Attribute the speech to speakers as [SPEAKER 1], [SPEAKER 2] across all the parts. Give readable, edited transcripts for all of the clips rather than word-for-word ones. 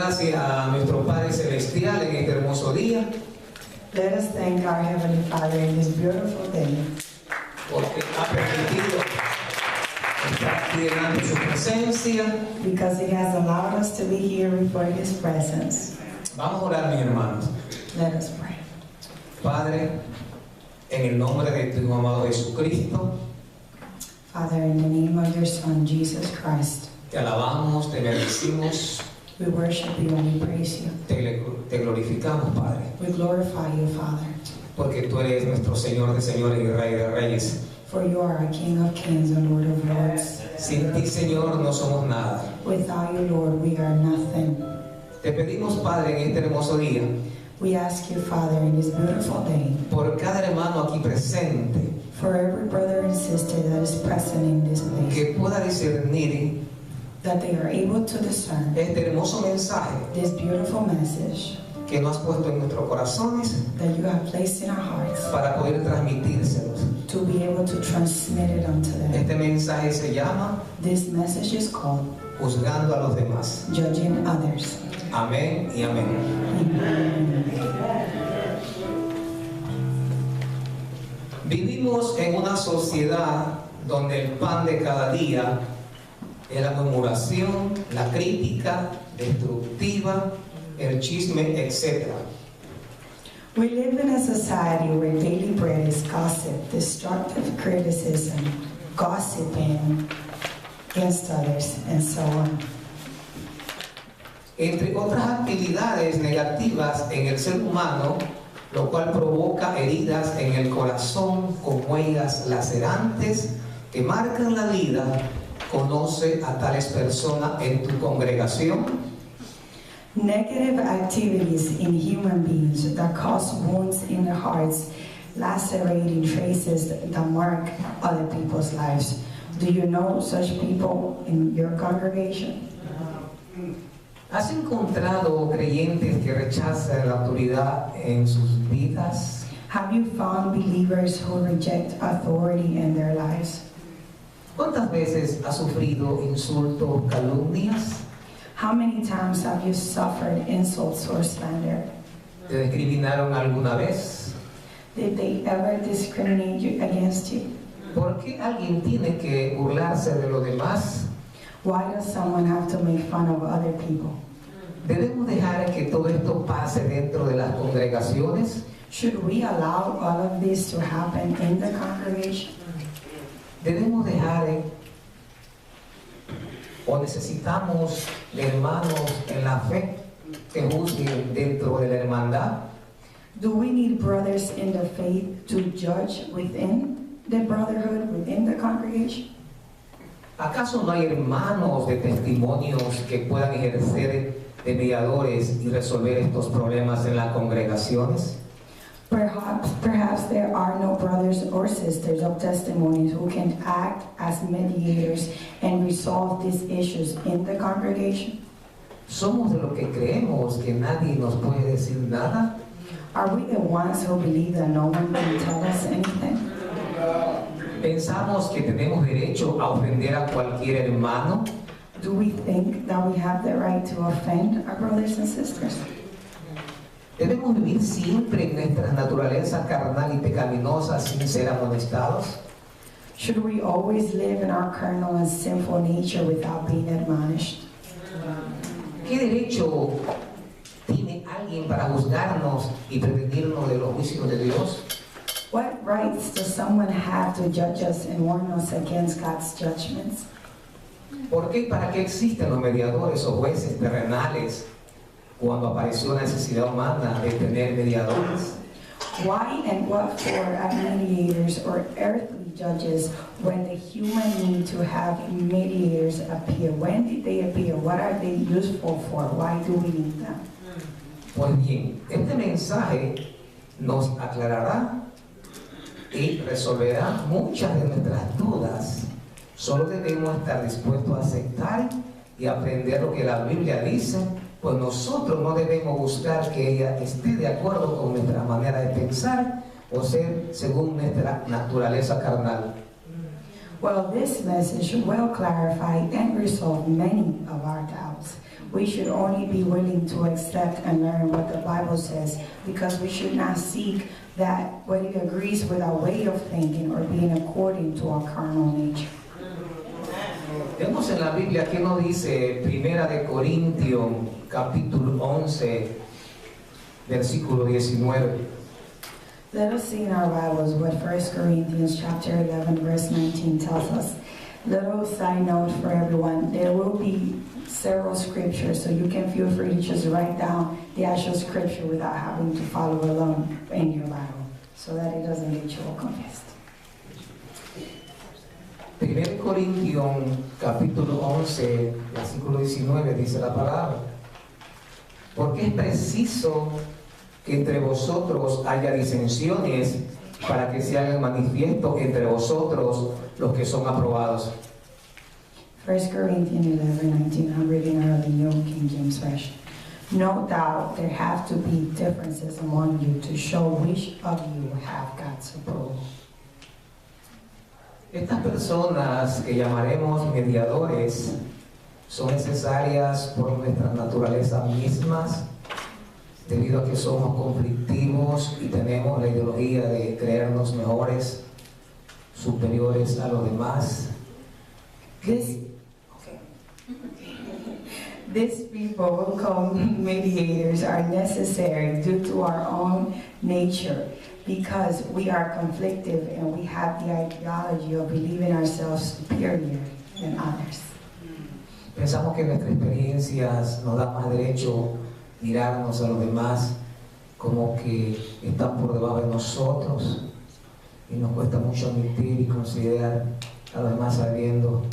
[SPEAKER 1] gracias a nuestro Padre Celestial en este hermoso día,
[SPEAKER 2] Let us thank our Heavenly Father in this beautiful day
[SPEAKER 1] porque ha permitido estar aquí delante de su presencia.
[SPEAKER 2] because He has allowed us to be here before His presence.
[SPEAKER 1] Vamos a orar, mis hermanos.
[SPEAKER 2] Let us pray.
[SPEAKER 1] Padre, en el nombre de tu amado Jesucristo,
[SPEAKER 2] Father, in the name of your Son, Jesus Christ,
[SPEAKER 1] te alabamos, te bendecimos,
[SPEAKER 2] we worship you and we praise you.
[SPEAKER 1] te glorificamos, Padre,
[SPEAKER 2] We glorify you, Father,
[SPEAKER 1] porque tú eres nuestro Señor de señores y Rey de reyes.
[SPEAKER 2] for you are a King of kings and Lord of lords.
[SPEAKER 1] Sin ti, Señor, no somos nada.
[SPEAKER 2] Without you, Lord, we are nothing.
[SPEAKER 1] Te pedimos, Padre, en este hermoso día,
[SPEAKER 2] We ask you, Father, in this beautiful day,
[SPEAKER 1] por cada hermano aquí presente,
[SPEAKER 2] for every brother and sister that is present in this place,
[SPEAKER 1] que pueda discernir
[SPEAKER 2] that they are able to discern
[SPEAKER 1] este hermoso mensaje
[SPEAKER 2] this beautiful message
[SPEAKER 1] que nos has puesto en nuestros corazones
[SPEAKER 2] that you have placed in our hearts,
[SPEAKER 1] para poder transmitírselos.
[SPEAKER 2] to be able to transmit it unto them.
[SPEAKER 1] Este mensaje se llama
[SPEAKER 2] This message is called
[SPEAKER 1] Juzgando a los demás.
[SPEAKER 2] Judging Others.
[SPEAKER 1] Amén y amén. Vivimos en una sociedad donde el pan de cada día es la murmuración, la crítica destructiva, el chisme, etc.
[SPEAKER 2] We live in a society where daily bread is gossip, destructive criticism, gossiping against others, and so on.
[SPEAKER 1] Entre otras actividades negativas en el ser humano, lo cual provoca heridas en el corazón con huellas lacerantes que marcan la vida. Conoce a tales personas en tu congregación.
[SPEAKER 2] Negative activities in human beings that cause wounds in their hearts, lacerating traces that mark other people's lives. Do you know such people in your congregation?
[SPEAKER 1] ¿Has encontrado creyentes que rechazan la autoridad en sus vidas?
[SPEAKER 2] Have you found believers who reject authority in their lives?
[SPEAKER 1] ¿Cuántas veces has sufrido insultos, calumnias?
[SPEAKER 2] How many times have you suffered insults or slander?
[SPEAKER 1] ¿Te discriminaron alguna vez?
[SPEAKER 2] Did they ever discriminate you against you?
[SPEAKER 1] ¿Por qué alguien tiene que burlarse de los demás?
[SPEAKER 2] Why does someone have to make fun of other people?
[SPEAKER 1] ¿Debemos dejar que todo esto pase dentro de las congregaciones?
[SPEAKER 2] Should we allow all of this to happen in the congregation?
[SPEAKER 1] ¿Debemos dejar o necesitamos de hermanos en la fe que juzguen dentro de la hermandad?
[SPEAKER 2] Do we need brothers in the faith to judge within the brotherhood, within the congregation?
[SPEAKER 1] ¿Acaso no hay hermanos de testimonios que puedan ejercer de mediadores y resolver estos problemas en las congregaciones?
[SPEAKER 2] Perhaps there are no brothers or sisters of testimonies who can act as mediators and resolve these issues in the congregation.
[SPEAKER 1] ¿Somos de los que creemos que nadie nos puede decir nada?
[SPEAKER 2] Are we the ones who believe that no one can tell us anything?
[SPEAKER 1] ¿Pensamos que tenemos derecho a ofender a cualquier hermano?
[SPEAKER 2] Do we think that we have the right to offend our brothers and sisters?
[SPEAKER 1] ¿Debemos vivir siempre en nuestra naturaleza carnal y pecaminosa sin ser amonestados?
[SPEAKER 2] Should we always live in our carnal and sinful nature without being admonished?
[SPEAKER 1] ¿Qué derecho tiene alguien para juzgarnos y prevenirnos de los juicios de Dios?
[SPEAKER 2] What rights does someone have to judge us and warn us against God's judgments?
[SPEAKER 1] ¿Por qué y para qué existen los mediadores o jueces terrenales cuando apareció la necesidad humana de tener mediadores?
[SPEAKER 2] Why and what for are mediators or earthly judges when the human need to have mediators appear? When did they appear? What are they useful for? Why do we need them?
[SPEAKER 1] Pues bien, este mensaje nos aclarará y resolverá muchas de nuestras dudas. Solo debemos estar dispuestos a aceptar y aprender lo que la Biblia dice, pues nosotros no debemos buscar que ella esté de acuerdo con nuestra manera de pensar o ser según nuestra naturaleza carnal.
[SPEAKER 2] Well, this message will clarify and resolve many of our doubts. We should only be willing to accept and learn what the Bible says, because we should not seek that what it agrees with our way of thinking or being according to our carnal nature.
[SPEAKER 1] Vemos en la Biblia que nos dice Primera de Corintios capítulo 11 versículo 19.
[SPEAKER 2] Let us see in our Bibles what 1 Corinthians chapter 11 verse 19 tells us. Little side note for everyone, there will be several scriptures, so you can feel free to just write down the actual scripture without having to follow along in your Bible, so that it doesn't get you all confused.
[SPEAKER 1] 1 Corintios capítulo 11 versículo 19 dice la palabra: porque es preciso que entre vosotros haya disensiones, para que se hagan manifiesto entre vosotros los que son aprobados.
[SPEAKER 2] 1 Corinthians 11:19, I'm reading out of the New King James Version. No doubt there have to be differences among you to show which of you have God's approval.
[SPEAKER 1] Estas personas que llamaremos mediadores son necesarias por nuestras naturalezas mismas, debido a que somos conflictivos y tenemos la ideología de creernos mejores, superiores a los demás.
[SPEAKER 2] These people will come mediators are necessary due to our own nature, because we are conflictive and we have the ideology of believing ourselves superior than others.
[SPEAKER 1] Pensamos que nuestras experiencias nos dan más derecho mirarnos a los demás como que están por debajo de nosotros, y nos cuesta mucho admitir y considerar a los demás, sabiendo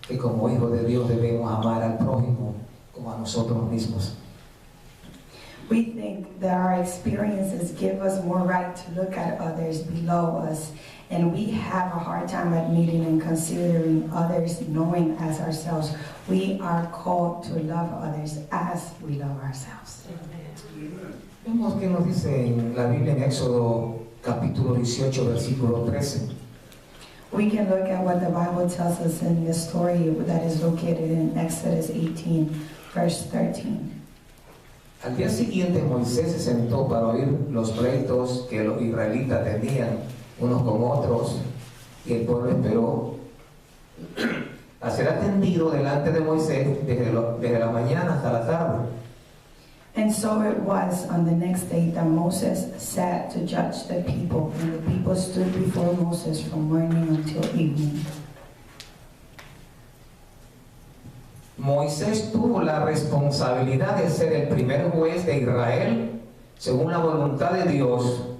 [SPEAKER 1] que como hijos de Dios debemos amar al prójimo como a nosotros mismos.
[SPEAKER 2] We think that our experiences give us more right to look at others below us, and we have a hard time admitting and considering others knowing as ourselves. We are called to love others as we love ourselves.
[SPEAKER 1] Vemos que nos dice en la Biblia en Éxodo capítulo 18 versículo 13.
[SPEAKER 2] We can look at what the Bible tells us in the story that is located in Exodus 18, verse 13.
[SPEAKER 1] Al día siguiente Moisés se sentó para oír los pleitos que los israelitas tenían unos con otros, y el pueblo esperó a ser atendido delante de Moisés desde la mañana hasta la tarde.
[SPEAKER 2] And so it was on the next day that Moses sat to judge the people, and the people stood before Moses from morning until evening.
[SPEAKER 1] Moisés tuvo la responsabilidad de ser el primer juez de Israel según la voluntad de Dios.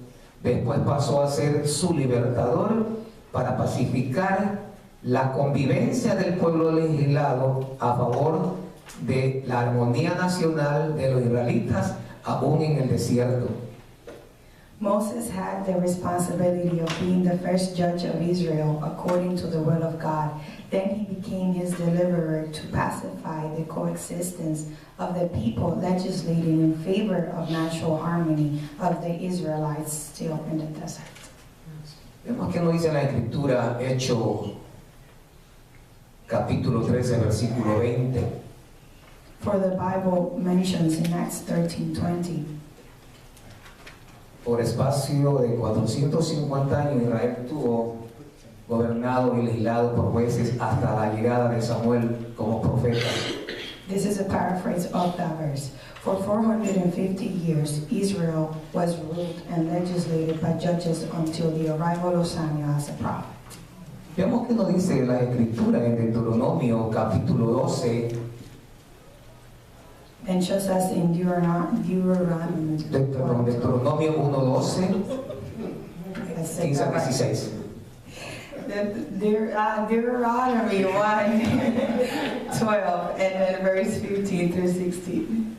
[SPEAKER 1] Después pasó a ser su libertador para pacificar la convivencia del pueblo legislado a favor de la armonía nacional de los israelitas, aún en el desierto.
[SPEAKER 2] Moses had the responsibility of being the first judge of Israel according to the will of God. Then he became his deliverer to pacify the coexistence of the people, legislating in favor of natural harmony of the Israelites still in the desert.
[SPEAKER 1] Vemos que nos dice en la Escritura, Hechos capítulo 13, versículo 20.
[SPEAKER 2] For the Bible mentions in Acts 13:20.
[SPEAKER 1] Por espacio de 450 años Israel estuvo gobernado y legislado por jueces hasta la llegada de Samuel como profeta.
[SPEAKER 2] This is a paraphrase of that verse. For 450 years, Israel was ruled and legislated by judges until the arrival of Samuel as a prophet.
[SPEAKER 1] Vemos que nos dice la Escritura en Deuteronomio capítulo 12.
[SPEAKER 2] And just as in Deuteronomio
[SPEAKER 1] 1:12, 15 a 16.
[SPEAKER 2] Deuteronomy 1:12 and then verse 15 through 16.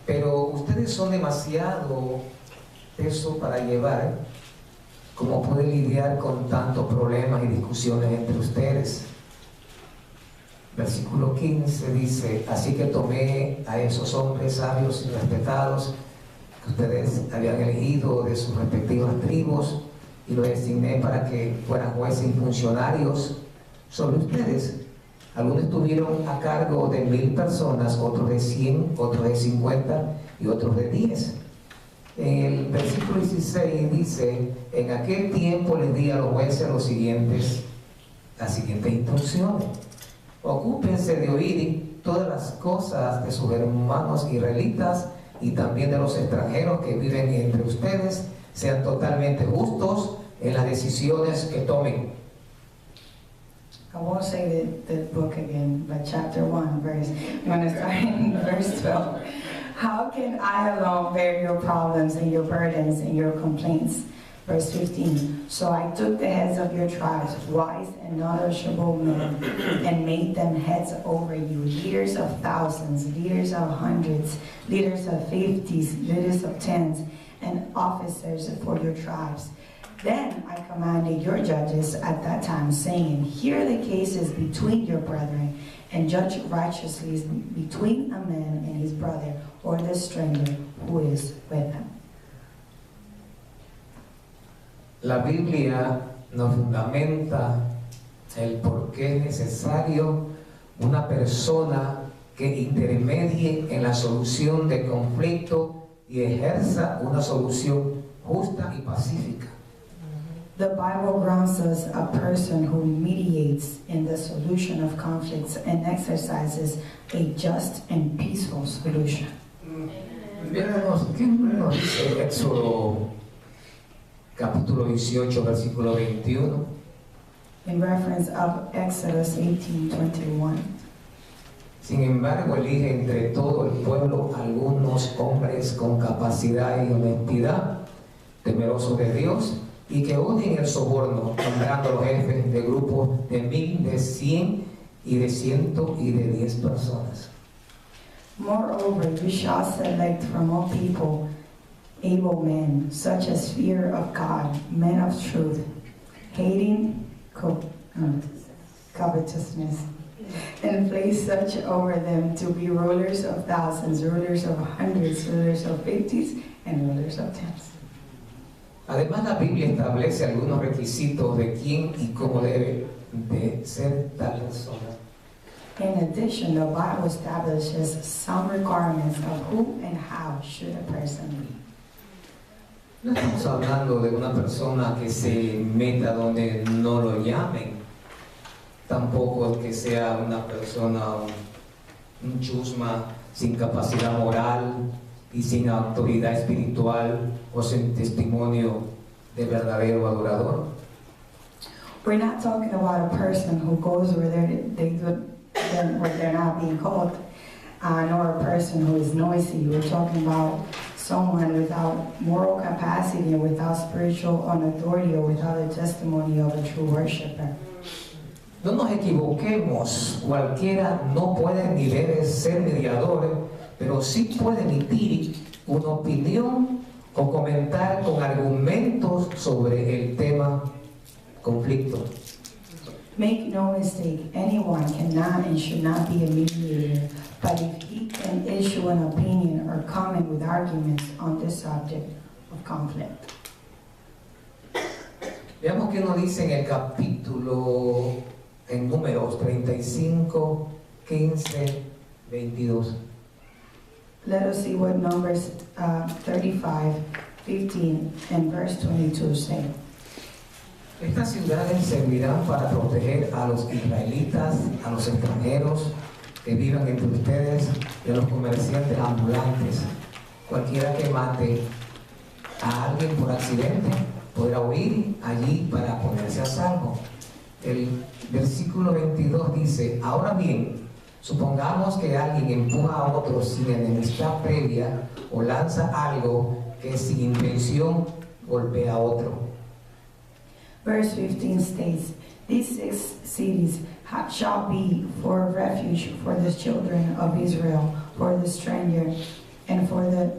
[SPEAKER 1] Pero ustedes son demasiado peso para llevar. ¿Cómo pueden lidiar con tantos problemas y discusiones entre ustedes? Versículo 15 dice: así que tomé a esos hombres sabios y respetados que ustedes habían elegido de sus respectivas tribus, y los designé para que fueran jueces y funcionarios sobre ustedes. Algunos estuvieron a cargo de 1000 personas, otros de 100, otros de 50 y otros de 10. En el versículo 16 dice: en aquel tiempo les di a los jueces las siguientes instrucciones. Ocúpense de oír todas las cosas de sus hermanos israelitas y también de los extranjeros que viven entre ustedes. Sean totalmente justos en las decisiones que tomen.
[SPEAKER 2] I won't say the book again, but chapter 1, I'm going to start in verse 12. How can I alone bear your problems and your burdens and your complaints? Verse 15. So I took the heads of your tribes, wise and knowledgeable men, and made them heads over you, leaders of thousands, leaders of hundreds, leaders of 50s, leaders of tens, and officers for your tribes. Then I commanded your judges at that time, saying, hear the cases between your brethren, and judge righteously between a man and his brother, or the stranger who is with him.
[SPEAKER 1] La Biblia nos fundamenta el por qué es necesario una persona que intermedie en la solución de conflicto y ejerza una solución justa y pacífica.
[SPEAKER 2] The Bible grounds us a person who mediates in the solution of conflicts and exercises a just and peaceful solution.
[SPEAKER 1] Veamos, ¿qué nos dice Éxodo capítulo 18, versículo 21?
[SPEAKER 2] In reference of Exodus 18:21.
[SPEAKER 1] Sin embargo, elige entre todo el pueblo algunos hombres con capacidad y honestidad, temerosos de Dios, y que odien el soborno, nombrando los jefes de grupos de 1000, de 100 y de 100 y de 10 personas.
[SPEAKER 2] Moreover, you shall select from all people able men, such as fear of God, men of truth, hating covetousness, and place such over them to be rulers of thousands, rulers of hundreds, rulers of 50s, and rulers of tens.
[SPEAKER 1] Además, la Biblia establece algunos requisitos de quién y cómo debe de ser tal persona.
[SPEAKER 2] In addition, the Bible establishes some requirements of who and how should a person be.
[SPEAKER 1] No estamos hablando de una persona que se meta donde no lo llamen, tampoco que sea una persona, un chusma sin capacidad moral y sin autoridad espiritual o sin testimonio de verdadero adorador.
[SPEAKER 2] We're not talking about a person who goes where they're not being called, nor a person who is noisy. We're talking about someone without moral capacity and without spiritual authority or without the testimony of a true worshiper.
[SPEAKER 1] No nos equivoquemos, cualquiera no puede ni debe ser mediador, pero sí puede emitir una opinión o comentar con argumentos sobre el tema conflicto.
[SPEAKER 2] Make no mistake, anyone cannot and should not be a mediator, but if he can issue an opinion or comment with arguments on this subject of conflict.
[SPEAKER 1] Veamos qué nos dice en el capítulo, en Números 35, 15, 22.
[SPEAKER 2] Let us see what Numbers 35, 15, and verse 22 say.
[SPEAKER 1] Estas ciudades servirán para proteger a los israelitas, a los extranjeros que vivan entre ustedes y a los comerciantes ambulantes. Cualquiera que mate a alguien por accidente podrá huir allí para ponerse a salvo. El versículo 22 dice: ahora bien, supongamos que alguien empuja a otro sin enemistad previa o lanza algo que sin intención golpea a otro.
[SPEAKER 2] Verse 15 states, these 6 cities shall be for refuge for the children of Israel, for the stranger, and for the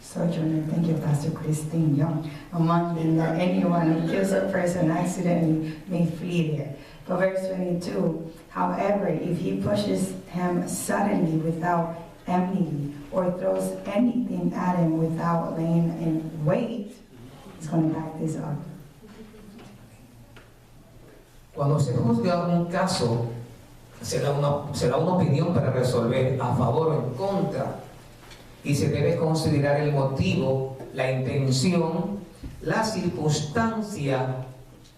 [SPEAKER 2] sojourner. Thank you, Pastor Christine Young. Among them, that anyone who kills a person accidentally may flee there. But verse 22, however, if he pushes him suddenly without enmity, or throws anything at him without laying in wait, is going to back this up.
[SPEAKER 1] Cuando se juzga un caso, se da una opinión para resolver a favor o en contra, y se debe considerar el motivo, la intención, la circunstancia,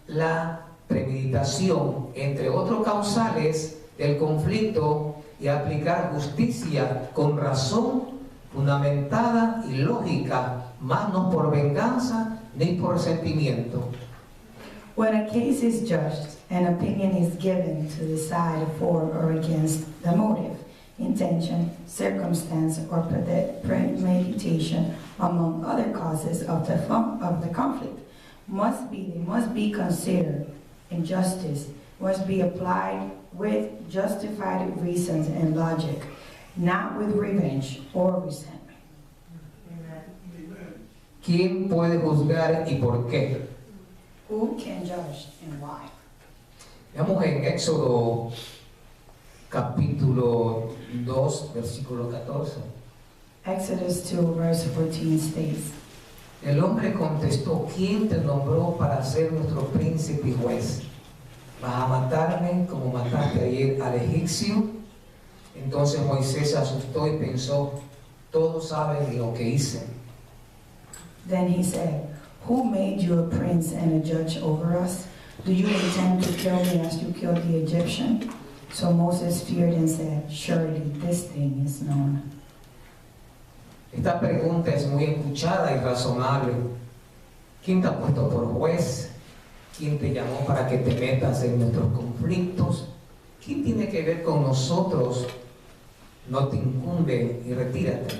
[SPEAKER 1] la premeditación, entre otros causales del conflicto, y aplicar justicia con razón fundamentada y lógica, más no por venganza ni por sentimiento.
[SPEAKER 2] When a case is judged, an opinion is given to decide for or against the motive, intention, circumstance, or premeditation, among other causes of the conflict. They must be considered, and justice must be applied with justified reasons and logic, not with revenge or resentment.
[SPEAKER 1] ¿Quién puede juzgar y por qué?
[SPEAKER 2] Who can judge and why?
[SPEAKER 1] Veamos en Éxodo capítulo 2, versículo 14.
[SPEAKER 2] Exodus 2, verse 14 states,
[SPEAKER 1] El hombre contestó, ¿quién te nombró para ser nuestro príncipe y juez? ¿Vas a matarme como mataste ayer al egipcio? Entonces Moisés se asustó y pensó, todos saben lo que hice.
[SPEAKER 2] Then he said, Who made you a prince and a judge over us? Do you intend to kill me as you killed the Egyptian? So Moses feared and said, Surely this thing is known.
[SPEAKER 1] Esta pregunta es muy escuchada y razonable. ¿Quién te ha puesto por juez? ¿Quién te llamó para que te metas en nuestros conflictos? ¿Quién tiene que ver con nosotros? No te incumbe y retírate,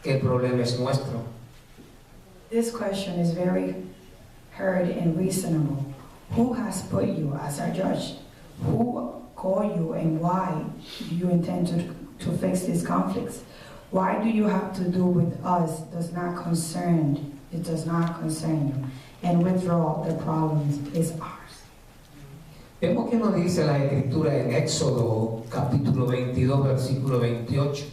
[SPEAKER 1] que el problema es nuestro.
[SPEAKER 2] This question is very heard and reasonable. Who has put you as our judge? Who called you and why do you intend to fix these conflicts? Why do you have to do with us? It does not concern you. And withdraw the problems is ours.
[SPEAKER 1] Vemos que nos dice la Escritura en Éxodo capítulo 22, versículo 28.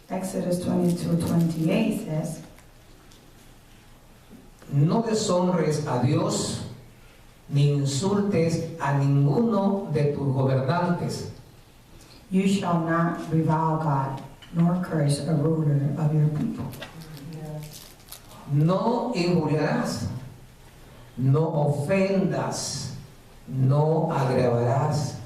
[SPEAKER 2] Exodus 22:28 says,
[SPEAKER 1] No deshonres a Dios ni insultes a ninguno de tus gobernantes.
[SPEAKER 2] You shall not revile God, nor curse a ruler of your people.
[SPEAKER 1] No injuriarás, no ofendas, no agravarás,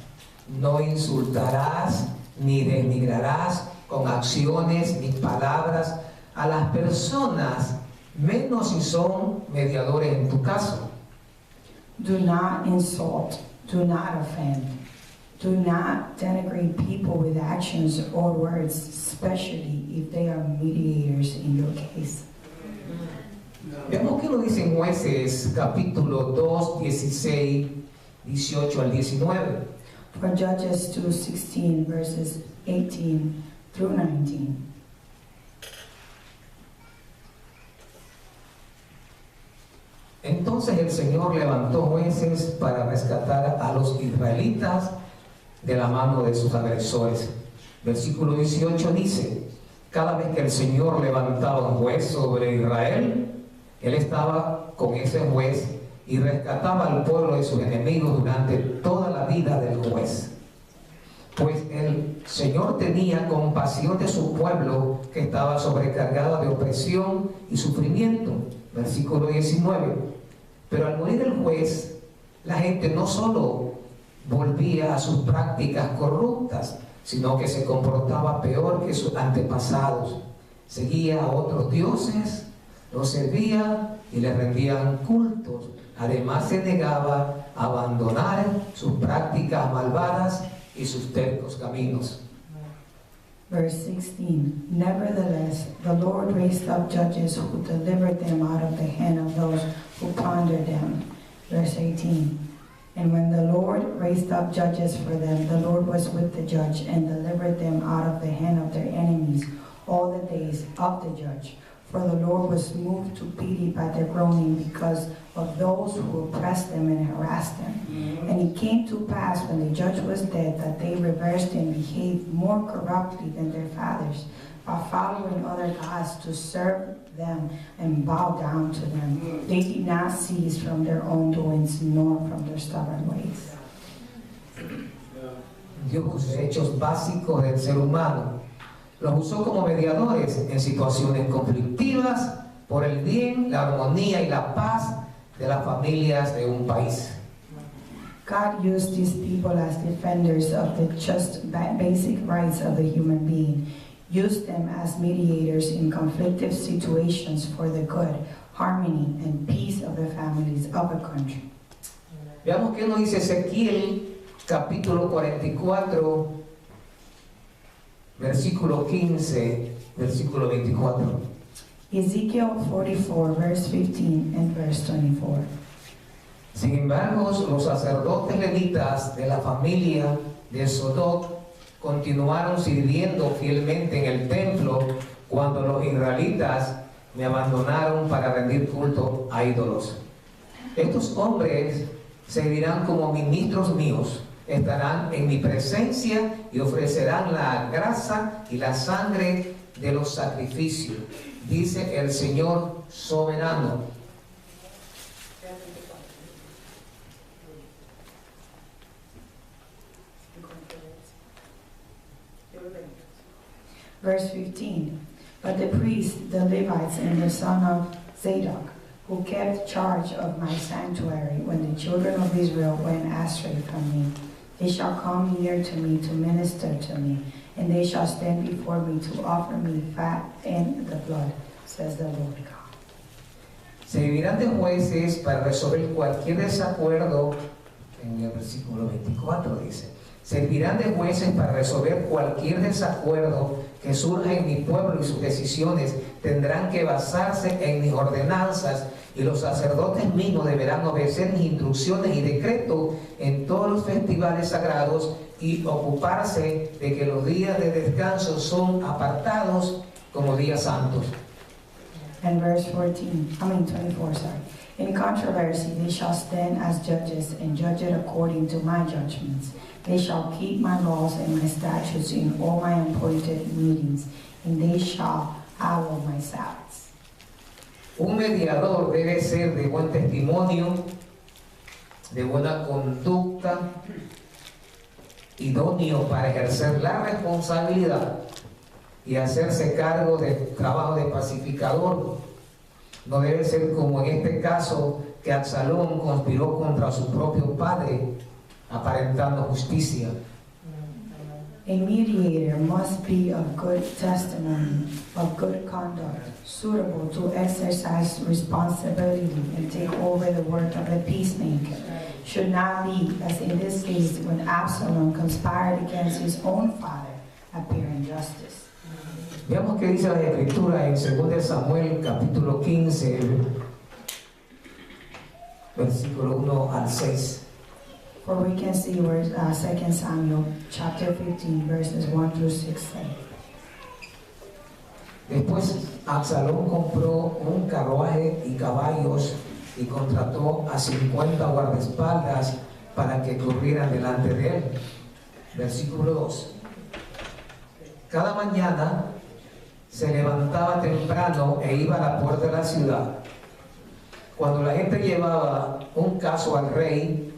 [SPEAKER 1] no insultarás, ni denigrarás con acciones ni palabras a las personas, menos si son mediadores en tu caso.
[SPEAKER 2] Do not insult, do not offend, do not denigrate people with actions or words, especially if they are mediators in your case.
[SPEAKER 1] Veamos que lo dice en Jueces capítulo 2, 16, 18 al 19.
[SPEAKER 2] For Judges 2:16, verses 18 through 19.
[SPEAKER 1] Entonces el Señor levantó jueces para rescatar a los israelitas de la mano de sus agresores. Versículo 18 dice, cada vez que el Señor levantaba un juez sobre Israel, Él estaba con ese juez y rescataba al pueblo de sus enemigos durante toda la vida del juez. Pues el Señor tenía compasión de su pueblo que estaba sobrecargado de opresión y sufrimiento. Versículo 19. Pero al morir el juez, la gente no solo volvía a sus prácticas corruptas, sino que se comportaba peor que sus antepasados. Seguía a otros dioses, los servía y les rendían cultos. Además se negaba a abandonar sus prácticas malvadas y sus tercos caminos.
[SPEAKER 2] Verse 16, Nevertheless, the Lord raised up judges who delivered them out of the hand of those who plundered them. Verse 18, And when the Lord raised up judges for them, the Lord was with the judge and delivered them out of the hand of their enemies all the days of the judge. For the Lord was moved to pity by their groaning because of those who oppressed them and harassed them. And it came to pass when the judge was dead that they reversed and behaved more corruptly than their fathers. by following other gods to serve them and bow down to them. They did not cease from their own doings, nor from their stubborn ways.
[SPEAKER 1] Dios usó hechos básicos del ser humano. Los usó como mediadores en situaciones conflictivas por el bien, la armonía y la paz de las familias de un país.
[SPEAKER 2] God used these people as defenders of the just basic rights of the human being. Used them as mediators in conflictive situations for the good, harmony, and peace of the families of a country.
[SPEAKER 1] Veamos qué nos dice Ezequiel, capítulo 44, versículo 15, versículo 24.
[SPEAKER 2] Ezekiel 44, verse 15 and verse 24.
[SPEAKER 1] Sin embargo, los sacerdotes levitas de la familia de Sodot continuaron sirviendo fielmente en el templo cuando los israelitas me abandonaron para rendir culto a ídolos. Estos hombres servirán como ministros míos, estarán en mi presencia y ofrecerán la grasa y la sangre de los sacrificios, dice el Señor soberano.
[SPEAKER 2] Verse 15. But the priests, the Levites, and the son of Zadok, who kept charge of my sanctuary when the children of Israel went astray from me, they shall come near to me to minister to me, and they shall stand before me to offer me fat and the blood, says the Lord God.
[SPEAKER 1] Servirán de jueces para resolver cualquier desacuerdo, en el versículo 24 dice, servirán de jueces para resolver cualquier desacuerdo que surja en mi pueblo y sus decisiones tendrán que basarse en mis ordenanzas y los sacerdotes mismos deberán obedecer mis instrucciones y decretos en todos los festivales sagrados y ocuparse de que los días de descanso son apartados como días santos.
[SPEAKER 2] And verse 24, sorry. In controversy they shall stand as judges and judge it according to my judgments. They shall keep my laws and my statutes in all my appointed meetings, and they shall hallow my Sabbaths.
[SPEAKER 1] Un mediador debe ser de buen testimonio, de buena conducta, idóneo para ejercer la responsabilidad y hacerse cargo del trabajo de pacificador. No debe ser como en este caso que Absalón conspiró contra su propio padre, aparentando justicia.
[SPEAKER 2] A mediator must be of good testimony, of good conduct, suitable to exercise responsibility and take over the work of a peacemaker. Should not be, as in this case, when Absalom conspired against his own father, appear injustice.
[SPEAKER 1] Veamos qué dice la Escritura en 2 Samuel capítulo 15, versículo 1 al 6.
[SPEAKER 2] For we can see where 2 Samuel chapter 15 verses 1 through 6 say.
[SPEAKER 1] Después Absalón compró un carruaje y caballos y contrató a 50 guardaespaldas para que corrieran delante de él. Versículo 2. Cada mañana se levantaba temprano e iba a la puerta de la ciudad. Cuando la gente llevaba un caso al rey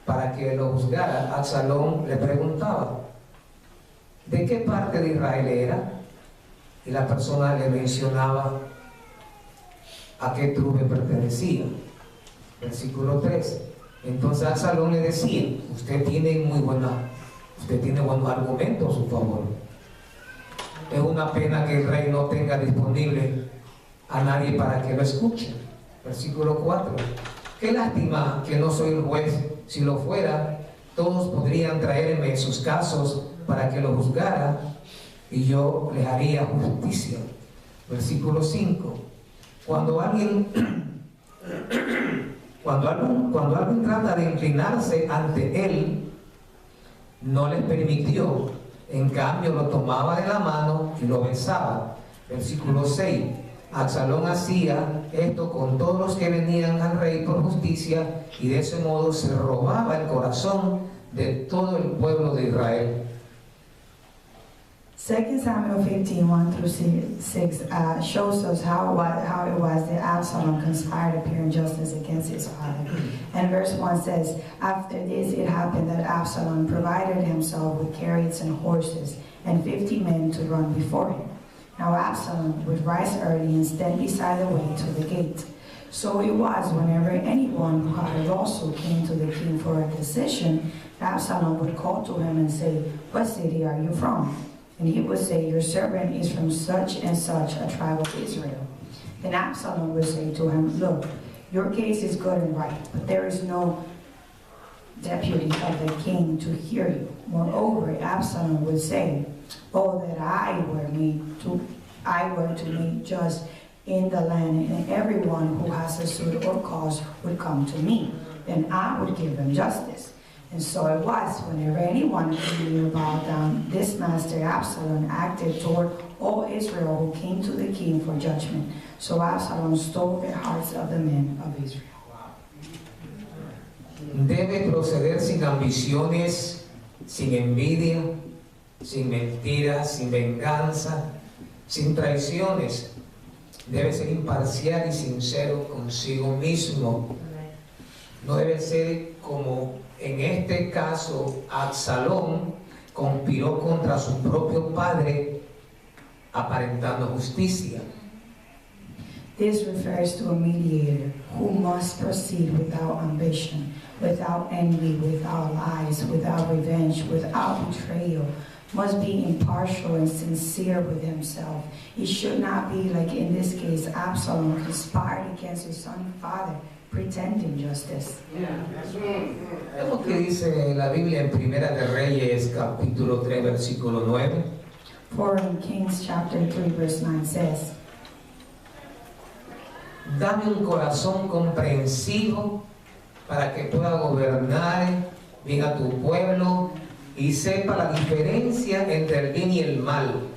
[SPEAKER 1] para que lo juzgara, Absalón le preguntaba, ¿de qué parte de Israel era? Y la persona le mencionaba a qué tribu pertenecía. Versículo 3. Entonces Absalón le decía, usted tiene buenos argumentos a su favor. Es una pena que el rey no tenga disponible a nadie para que lo escuche. Versículo 4. Qué lástima que no soy el juez. Si lo fuera, todos podrían traerme sus casos para que lo juzgara y yo les haría justicia. Versículo 5. Cuando alguien trata de inclinarse ante él, no les permitió. En cambio, lo tomaba de la mano y lo besaba. Versículo 6. Absalón hacía esto con todos los que venían al rey por justicia y de ese modo se robaba el corazón de todo el pueblo de Israel.
[SPEAKER 2] 2 Samuel 15, 1 through 6 shows us how it was that Absalom conspired appearing justice against his father. And verse 1 says, after this it happened that Absalom provided himself with chariots and horses and 50 men to run before him. Now Absalom would rise early and stand beside the way to the gate. So it was whenever anyone who had also came to the king for a decision, Absalom would call to him and say, what city are you from? And he would say, your servant is from such and such a tribe of Israel. Then Absalom would say to him, look, your case is good and right, but there is no deputy of the king to hear you. Moreover, Absalom would say, oh, that I were to meet just in the land, and everyone who has a suit or cause would come to me, then I would give them justice. And so it was, whenever anyone knew about this master Absalom acted toward all Israel who came to the king for judgment. So Absalom stole the hearts of the men of Israel.
[SPEAKER 1] Debe proceder sin ambiciones, sin envidia, sin mentiras, sin venganza, sin traiciones. Debe ser imparcial y sincero consigo mismo. No debe ser como en este caso Absalón conspiró contra su propio padre aparentando justicia.
[SPEAKER 2] This refers to a mediator who must proceed without ambition, without envy, without lies, without revenge, without betrayal, must be impartial and sincere with himself. He should not be, like in this case, Absalom conspired against his son and father, pretending justice.
[SPEAKER 1] Es lo que dice la Biblia en Primera de Reyes, capítulo 3, versículo 9.
[SPEAKER 2] For in Kings chapter 3, verse 9 says,
[SPEAKER 1] dame un corazón comprensivo para que pueda gobernar bien a tu pueblo y sepa la diferencia entre el bien y el mal.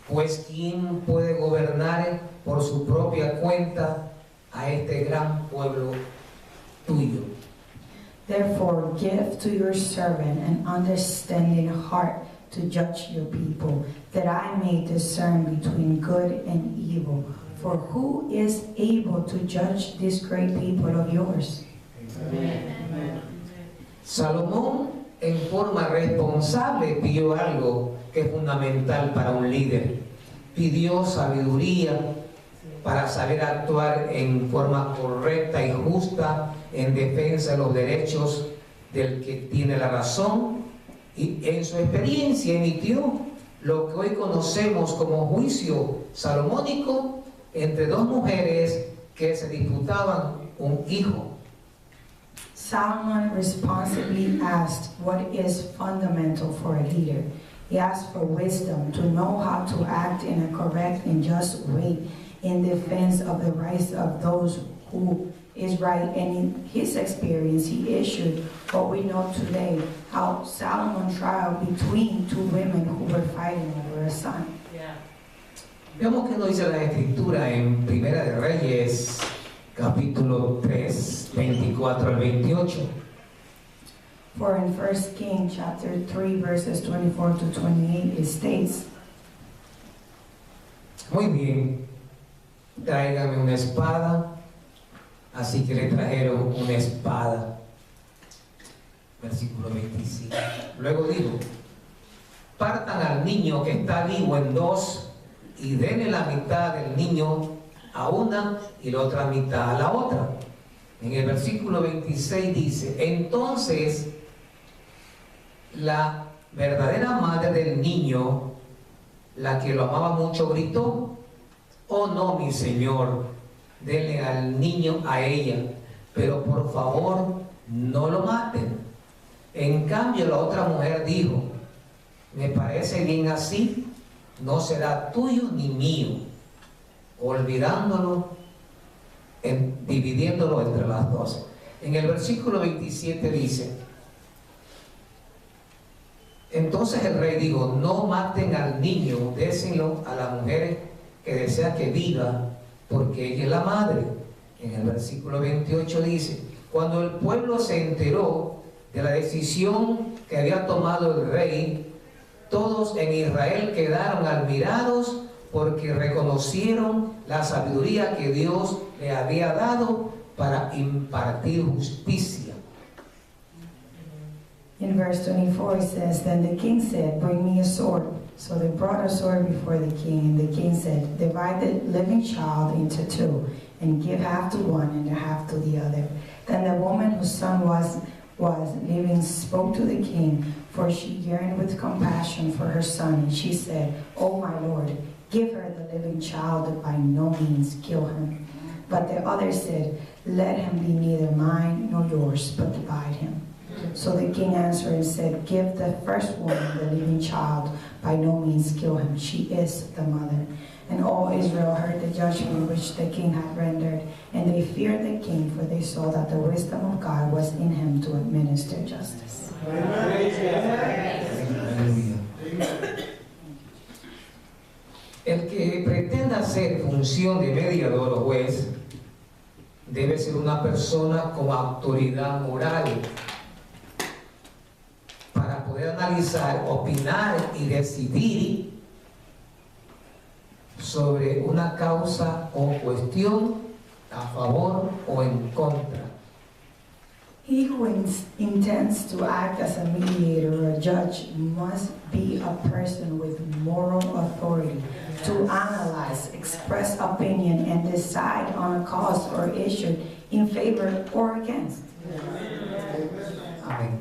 [SPEAKER 1] Pues ¿quién puede gobernar por su propia cuenta a este gran pueblo tuyo?
[SPEAKER 2] Therefore give to your servant an understanding heart to judge your people, that I may discern between good and evil. For who is able to judge this great people of yours?
[SPEAKER 1] Amen. Salomón en forma responsable pidió algo que es fundamental para un líder. Pidió sabiduría para saber actuar en forma correcta y justa en defensa de los derechos del que tiene la razón, y en su experiencia emitió lo que hoy conocemos como juicio salomónico entre dos mujeres que se disputaban un hijo.
[SPEAKER 2] Solomon responsibly asked what is fundamental for a leader. He asked for wisdom to know how to act in a correct and just way in defense of the rights of those who is right. And in his experience, he issued what we know today, how Solomon trial between two women who were fighting over a son.
[SPEAKER 1] Veamos qué nos dice la Escritura en Primera de Reyes, capítulo 3, 24 al 28.
[SPEAKER 2] For in 1 Kings chapter 3, verses 24 to 28, it states,
[SPEAKER 1] muy bien, tráigame una espada. Así que le trajeron una espada. Versículo 25. Luego dijo, partan al niño que está vivo en dos y denle la mitad del niño a una y la otra mitad a la otra. En el versículo 26 dice, entonces la verdadera madre del niño, la que lo amaba mucho, gritó, oh no, mi señor, denle al niño a ella, pero por favor no lo maten. En cambio la otra mujer dijo, me parece bien así, no será tuyo ni mío, olvidándolo, dividiéndolo entre las dos. En el versículo 27 dice, entonces el rey dijo, no maten al niño, déselo a la mujer que desea que viva, porque ella es la madre. En el versículo 28 dice, cuando el pueblo se enteró de la decisión que había tomado el rey, Todos en Israel quedaron admirados porque reconocieron la sabiduría que Dios le había dado para impartir justicia.
[SPEAKER 2] In verse 24 it says, Then the king said, Bring me a sword. So they brought a sword before the king, and the king said, Divide the living child into two, and give half to one and half to the other. Then the woman whose son was living spoke to the king, for she yearned with compassion for her son, and she said, O my lord, give her the living child, by no means kill him. But the other said, Let him be neither mine nor yours, but divide him. So the king answered and said, Give the first woman the living child, by no means kill him. She is the mother. And all Israel heard the judgment which the king had rendered, and they feared the king, for they saw that the wisdom of God was in him to administer justice.
[SPEAKER 1] El que pretenda hacer función de mediador o juez debe ser una persona con autoridad moral para poder analizar, opinar y decidir sobre una causa o cuestión a favor o en contra.
[SPEAKER 2] He who intends to act as a mediator or a judge must be a person with moral authority to analyze, express opinion, and decide on a cause or issue in favor or against.
[SPEAKER 1] Amén.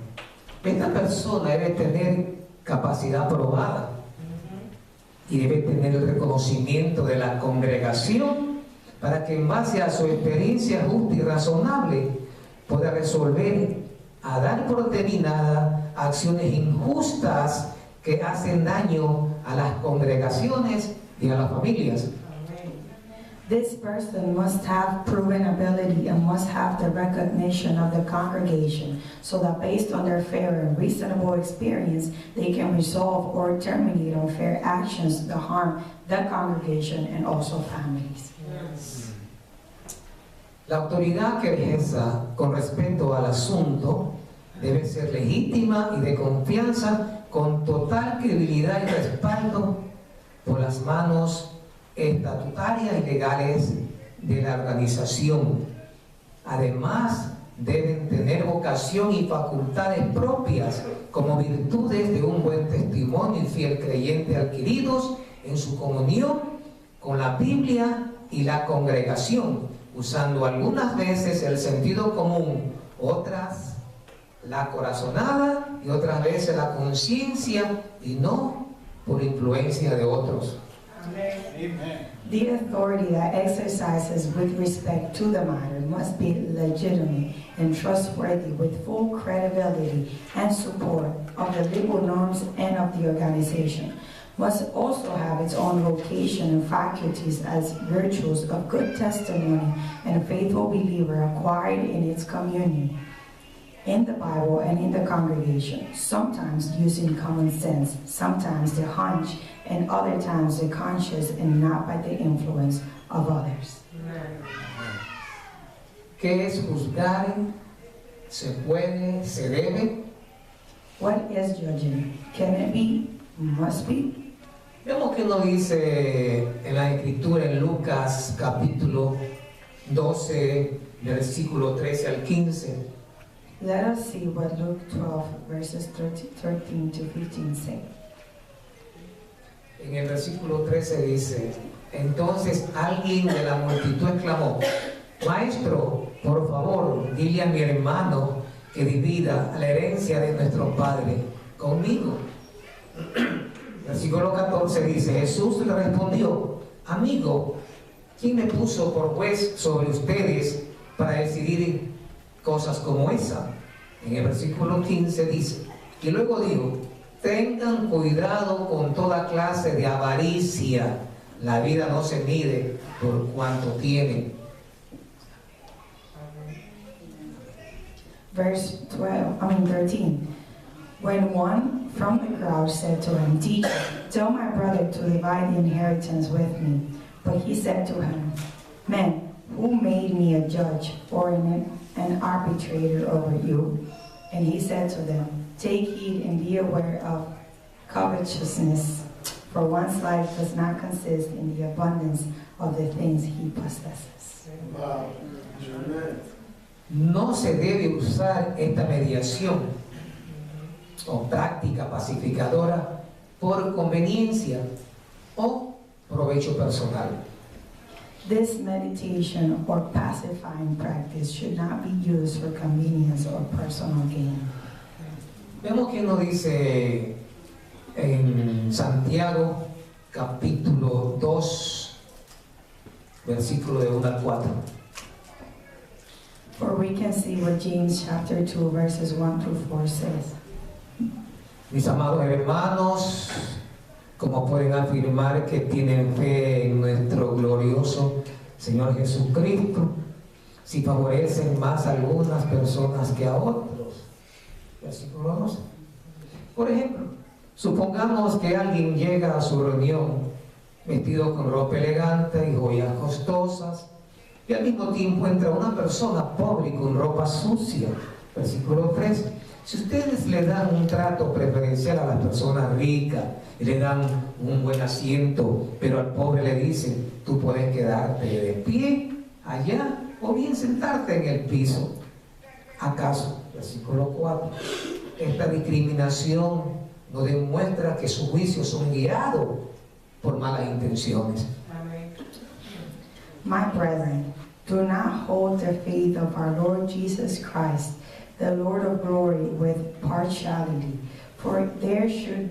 [SPEAKER 1] Esta persona debe tener capacidad probada y debe tener el reconocimiento de la congregación para que en base a su experiencia justa y razonable pueda resolver a dar por terminada acciones injustas que hacen daño a las congregaciones y a las familias.
[SPEAKER 2] This person must have proven ability and must have the recognition of the congregation, so that based on their fair and reasonable experience, they can resolve or terminate unfair actions that harm the congregation and also families.
[SPEAKER 1] Yes. La autoridad que ejerza con respecto al asunto debe ser legítima y de confianza, con total credibilidad y respaldo por las manos estatutarias y legales de la organización. Además, deben tener vocación y facultades propias como virtudes de un buen testimonio y fiel creyente adquiridos en su comunión con la Biblia y la congregación, usando algunas veces el sentido común, otras la corazonada y otras veces la conciencia, y no por influencia de otros.
[SPEAKER 2] Amen. The authority that exercises with respect to the matter must be legitimate and trustworthy, with full credibility and support of the legal norms and of the organization. Must also have its own vocation and faculties as virtues of good testimony and a faithful believer acquired in its communion, in the Bible and in the congregation, sometimes using common sense, sometimes the hunch, and other times the conscious, and not by the influence of others.
[SPEAKER 1] ¿Qué es juzgar? ¿Se puede? ¿Se debe?
[SPEAKER 2] What is judging? Can it be? Must be?
[SPEAKER 1] Vemos que nos dice en la Escritura en Lucas capítulo 12, versículo 13 al 15.
[SPEAKER 2] Let us see what Luke 12, verses 13 to 15 say.
[SPEAKER 1] En el versículo 13 dice, entonces alguien de la multitud exclamó, Maestro, por favor, dile a mi hermano que divida la herencia de nuestro padre conmigo. Versículo 14 dice, Jesús le respondió, amigo, ¿quién me puso por juez sobre ustedes para decidir cosas como esa? En el versículo 15 dice, y luego dijo, tengan cuidado con toda clase de avaricia, la vida no se mide por cuanto tienen.
[SPEAKER 2] Verse 13. When one from the crowd said to him, Teacher, tell my brother to divide the inheritance with me. But he said to him, Man, who made me a judge or an arbitrator over you? And he said to them, Take heed and be aware of covetousness, for one's life does not consist in the abundance of the things he possesses.
[SPEAKER 3] Wow.
[SPEAKER 1] No se debe usar esta mediación o práctica pacificadora por conveniencia o provecho personal.
[SPEAKER 2] This meditation or pacifying practice should not be used for convenience or personal gain.
[SPEAKER 1] Vemos que nos dice en Santiago capítulo 2, versículo de 1 al 4.
[SPEAKER 2] For we can see what James chapter 2 verses 1 through 4 says.
[SPEAKER 1] Mis amados hermanos, como pueden afirmar que tienen fe en nuestro glorioso Señor Jesucristo, si favorecen más a algunas personas que a otros. Versículo 2. Por ejemplo, supongamos que alguien llega a su reunión vestido con ropa elegante y joyas costosas, y al mismo tiempo entra una persona pobre con ropa sucia. Versículo 3. Si ustedes le dan un trato preferencial a las personas ricas y le dan un buen asiento, pero al pobre le dicen, tú puedes quedarte de pie allá o bien sentarte en el piso, ¿acaso? Versículo 4. Esta discriminación no demuestra que sus juicios son guiados por malas intenciones.
[SPEAKER 2] My brethren, do not hold the faith of our Lord Jesus Christ, the Lord of glory, with partiality. For there should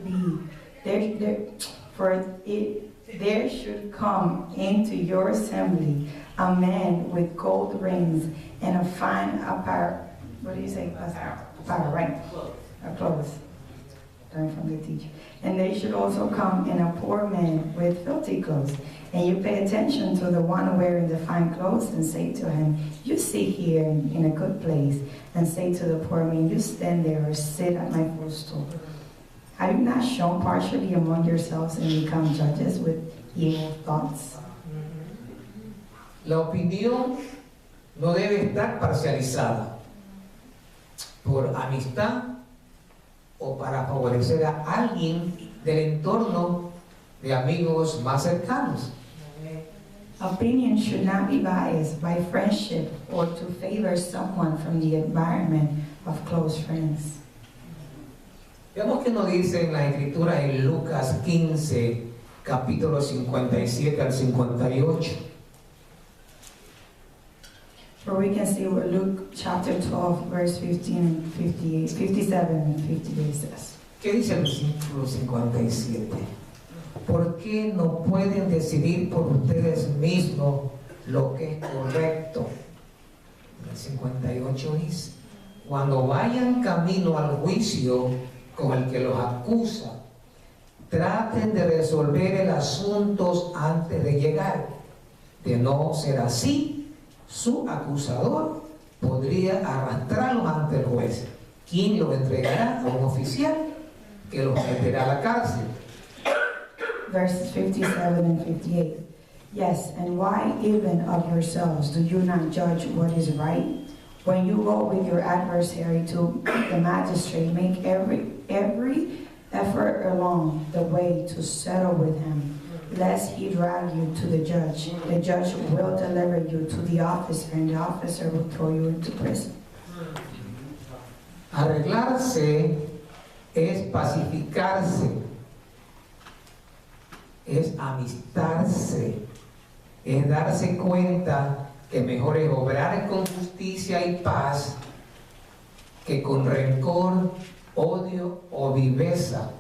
[SPEAKER 2] come into your assembly a man with gold rings and a fine apparel. What do you say? Apparel, right? Clothes. Learn from the teacher. And they should also come in a poor man with filthy clothes. And you pay attention to the one wearing the fine clothes and say to him, you sit here in a good place. And say to the poor man, you stand there or sit at my footstool. Have you not shown partially among yourselves and become judges with evil thoughts?
[SPEAKER 1] La opinión no debe estar parcializada por amistad o para favorecer a alguien del entorno de amigos más cercanos.
[SPEAKER 2] Opinion should not be biased by friendship or to favor someone from the environment of close friends.
[SPEAKER 1] Veamos que nos dice en la escritura en Lucas 15, capítulo 57 al 58.
[SPEAKER 2] For we can see what Luke chapter 12, verse 15 and 58, 57 and 58 says.
[SPEAKER 1] ¿Qué dice el versículo 57? ¿Por qué no pueden decidir por ustedes mismos lo que es correcto? El 58 dice, cuando vayan camino al juicio con el que los acusa, traten de resolver el asunto antes de llegar. De no ser así, su acusador podría arrastrarlos ante el juez, quien los entregará a un oficial que los meterá a la cárcel.
[SPEAKER 2] Verses 57 and 58. Yes, and why even of yourselves do you not judge what is right? When you go with your adversary to the magistrate, make every effort along the way to settle with him, lest he drag you to the judge. The judge will deliver you to the officer, and the officer will throw you into prison.
[SPEAKER 1] Arreglarse es pacificarse, es amistarse, es darse cuenta que mejor es obrar con justicia y paz que con rencor, odio o viveza.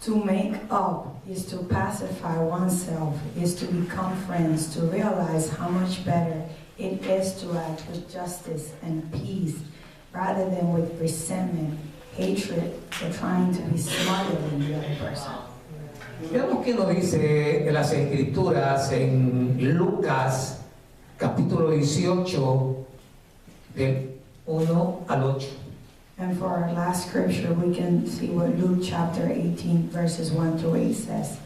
[SPEAKER 2] To make up is to pacify oneself, is to become friends, to realize how much better it is to act with justice and peace rather than with resentment, hatred, or trying to be smarter than the other person.
[SPEAKER 1] Veamos qué nos dice en las Escrituras en Lucas capítulo 18 del 1 al 8.
[SPEAKER 2] And for our last scripture, we can see what Luke chapter 18, verses 1 through 8 says.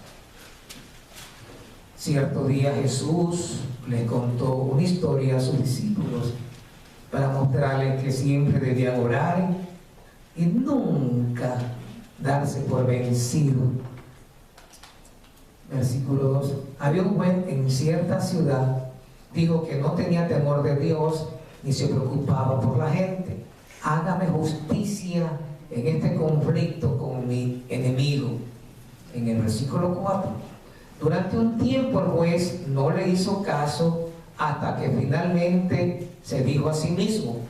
[SPEAKER 1] Cierto día Jesús le contó una historia a sus discípulos para mostrarles que siempre debían orar y nunca darse por vencido. Versículo 2. Había un juez en cierta ciudad, dijo que no tenía temor de Dios ni se preocupaba por la gente. Hágame justicia en este conflicto con mi enemigo. En el versículo 4. Durante un tiempo el juez no le hizo caso hasta que finalmente se dijo a sí mismo: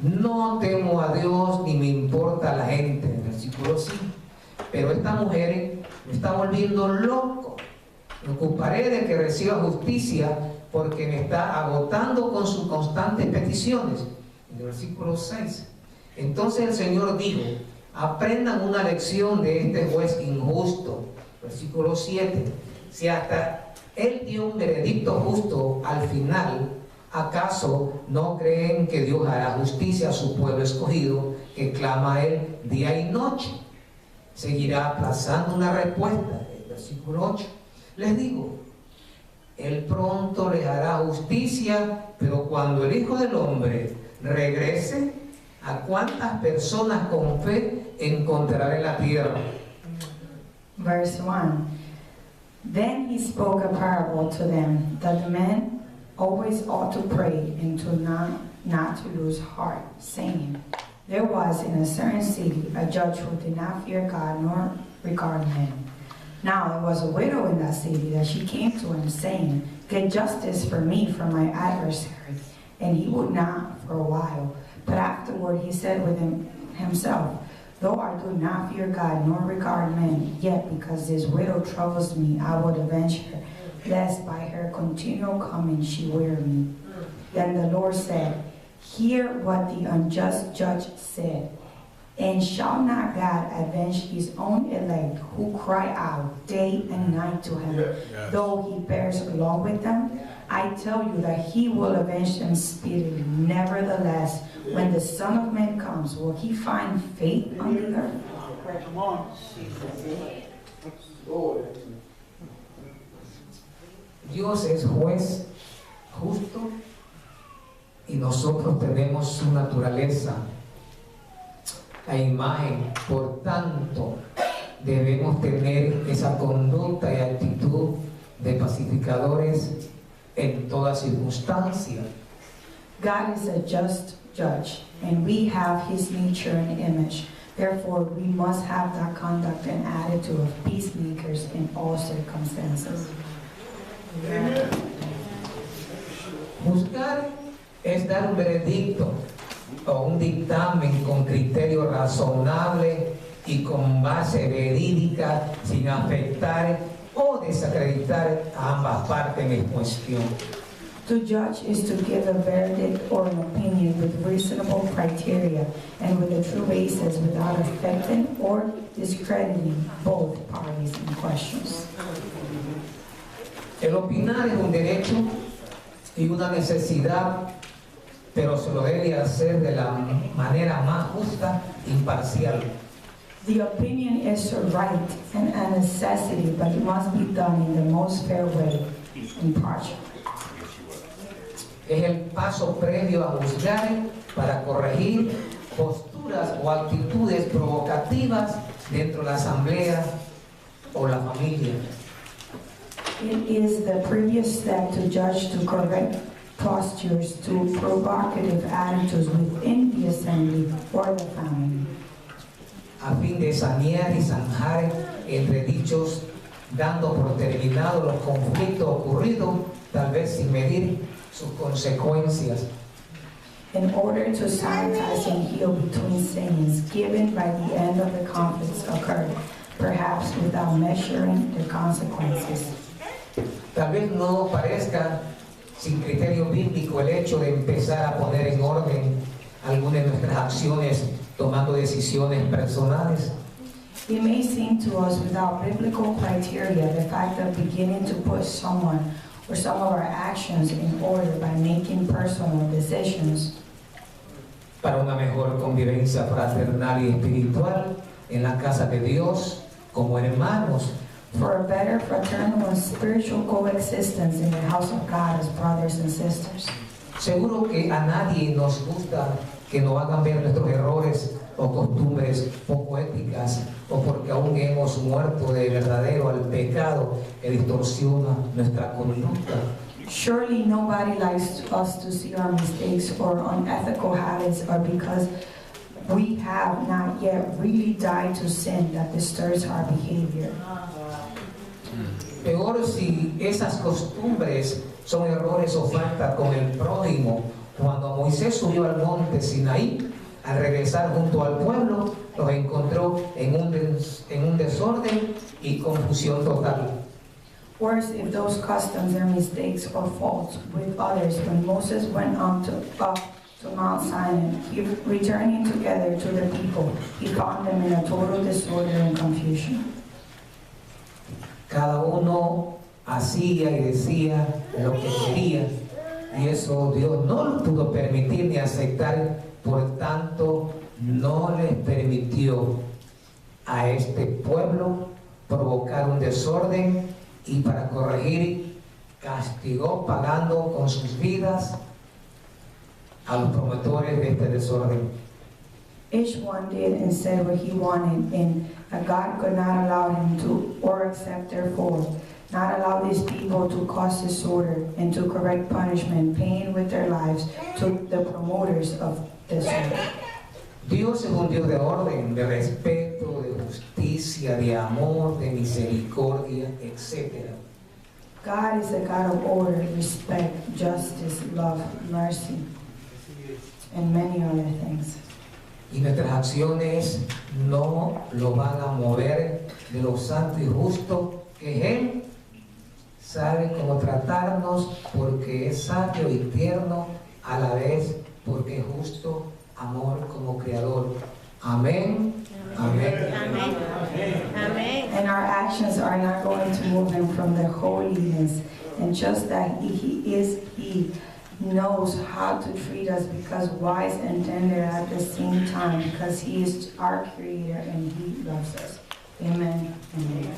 [SPEAKER 1] no temo a Dios ni me importa la gente. En el versículo 5. Pero esta mujer me está volviendo loco. Me ocuparé de que reciba justicia porque me está agotando con sus constantes peticiones. En el versículo 6. Entonces el Señor dijo: aprendan una lección de este juez injusto. Versículo 7. Si hasta él dio un veredicto justo al final, ¿acaso no creen que Dios hará justicia a su pueblo escogido que clama a él día y noche? Seguirá aplazando una respuesta. El versículo 8. Les digo, él pronto les hará justicia, pero cuando el Hijo del Hombre regrese, ¿a cuántas personas con fe encontrará en la tierra?
[SPEAKER 2] Verse 1. Then he spoke a parable to them, that the man always ought to pray and to not to lose heart, saying, there was in a certain city a judge who did not fear God nor regard men. Now there was a widow in that city that she came to him, saying, get justice for me from my adversary. And he would not for a while. But afterward he said within himself, though I do not fear God nor regard men, yet because this widow troubles me, I would avenge her, lest by her continual coming she wear me. Then the Lord said, hear what the unjust judge said. And shall not God avenge his own elect who cry out day and night to him, though he bears along with them? I tell you that he will avenge them speedily. Nevertheless, when the Son of Man comes, will he find faith on the earth?
[SPEAKER 3] Come on.
[SPEAKER 1] Dios es juez justo y nosotros tenemos su naturaleza a imagen. Por tanto, debemos tener esa conducta y actitud de pacificadores en toda circunstancia.
[SPEAKER 2] God is a just judge, and we have his nature and image. Therefore, we must have that conduct and attitude of peacemakers in all circumstances.
[SPEAKER 1] Juzgar es dar un veredicto o un dictamen con criterio razonable y con base verídica, sin afectar o desacreditar a ambas partes en cuestión.
[SPEAKER 2] To judge is to give a verdict or an opinion with reasonable criteria and with a true basis without affecting or discrediting both parties in questions.
[SPEAKER 1] El opinar es un derecho y una necesidad, pero se lo debe hacer de la manera más justa e imparcial.
[SPEAKER 2] The opinion is a right and a necessity, but it must be done in the most fair way, impartial.
[SPEAKER 1] Es el paso previo a juzgar para corregir posturas o actitudes provocativas dentro de la asamblea o la familia.
[SPEAKER 2] It is the previous step to judge, to correct postures, to provocative attitudes within the assembly or the family.
[SPEAKER 1] A fin de sanear y zanjar entredichos, dando por terminado los conflictos ocurridos, tal vez sin medir sus consecuencias.
[SPEAKER 2] In order to sanitize and heal between sins, given by the end of the conflicts occurred, perhaps without measuring the consequences.
[SPEAKER 1] Tal vez no parezca sin criterio bíblico el hecho de empezar a poner en orden algunas de nuestras acciones tomando decisiones personales.
[SPEAKER 2] It may seem to us without biblical criteria the fact of beginning to put someone or some of our actions in order by making personal decisions.
[SPEAKER 1] Para una mejor convivencia fraternal y espiritual en la casa de Dios como hermanos.
[SPEAKER 2] For a better fraternal and spiritual coexistence in the house of God as brothers and sisters.
[SPEAKER 1] Seguro que a nadie nos gusta que nos hagan ver nuestros errores o costumbres poco éticas, o porque aún hemos muerto de verdadero al pecado que distorsiona nuestra conducta.
[SPEAKER 2] Surely nobody likes us to see our mistakes or unethical habits, or because we have not yet really died to sin that disturbs our behavior.
[SPEAKER 1] Peor si esas costumbres son errores o faltas con el prójimo. Cuando Moisés subió al monte Sinaí, al regresar junto al pueblo, los encontró en un desorden y confusión total.
[SPEAKER 2] Worse, if those customs or mistakes or faults with others, when Moses went up to Mount Sinai, returning together to the people, he found them in a total disorder and confusion.
[SPEAKER 1] Cada uno hacía y decía lo que quería, y eso Dios no lo pudo permitir ni aceptar. Por tanto, no les permitió a este pueblo provocar un desorden, y para corregir castigó pagando con sus vidas a los promotores de este desorden.
[SPEAKER 2] Each one did and said what he wanted, and God could not allow him to or accept their fault, not allow these people to cause disorder and to correct punishment, paying with their lives to the promoters of disorder.
[SPEAKER 1] Dios es un Dios de orden, de respeto, de justicia, de amor, de misericordia, etc.
[SPEAKER 2] God is a God of order, respect, justice, love, mercy, and many other things.
[SPEAKER 1] Y nuestras acciones no lo van a mover de lo santo y justo que es Él. Sabe cómo tratarnos porque es sabio y tierno a la vez, porque es justo, amor como creador. Amén. Amén.
[SPEAKER 3] Amén. Amén.
[SPEAKER 2] And our actions are not going to move him from the holiness, and just that he knows how to treat us, because wise and tender at the same time, because he is our creator and he loves us. Amen. Amen.